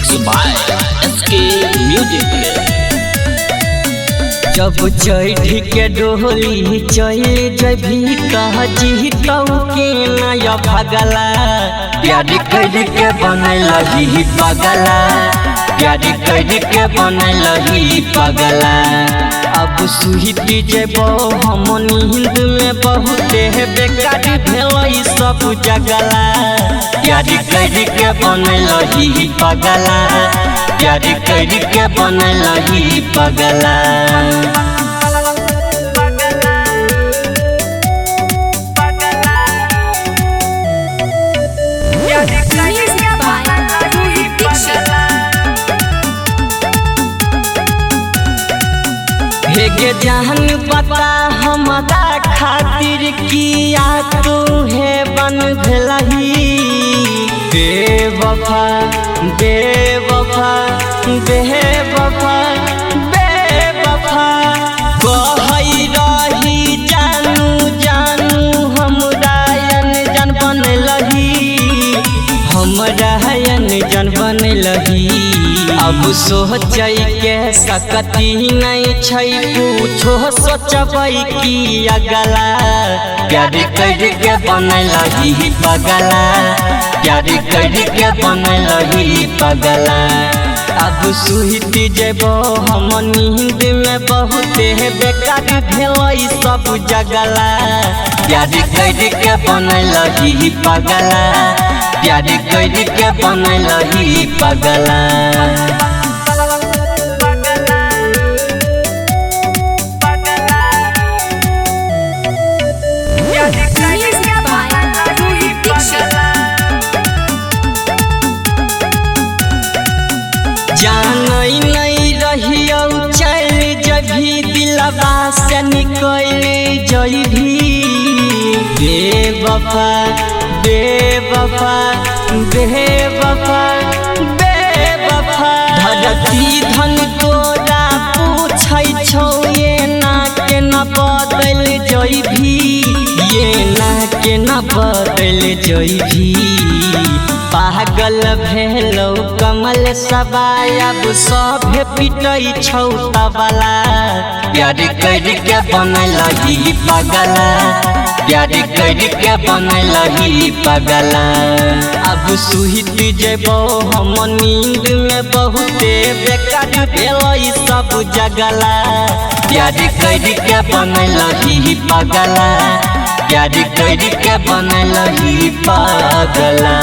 Mixed by SK Music। जब चढ़ के डोली चल जभी कह जी के नया भगला प्यार कर के बनल ही पगला प्यार कर के बनल ही पगला। अब सुहिती जेबो हम नींद में बहुते बेकार भेल सब जगला प्यार कर के बनल ही पगला प्यार कर के बनल ही पगला। हेगे जहन पता हमारा खातिर किया तू है बन भलही बेवफा बेवफा बेवफा बेवफा कहई रही जानू जानू हमरा जन बनलही हमरा जन बनलही। अब सोचै के सकती नहीं छै पूछो सोचबै की अगला प्यार कर के बनल ही पगला प्यार कर के बनल ही पगला। अब सुहिती जेबो हम नींद में बहुते बेकार भेल सब जगला प्यार कर के बनल ही पगला प्यार कर के बनल ही पगला। जानै नहीं रहियो चल जभी दिलवा से निकल जइभी बेवफा बेवफा बेवफा बेवफा। धरती धन तोरा पूछै छौ ये ना के न बदल जइभी ये ना के न बदल जइभी। पागल भेलौ कमल सबाय अब सब पिटै छौ तबला प्यार कर के बनल ही पगला प्यार कर के बनल ही पगला। अब सुहिती जेबो हम नींद में बहुते बेकार भेल सब जगला प्यार कर के बनल ही पगला प्यार कर के बनल ही पगला।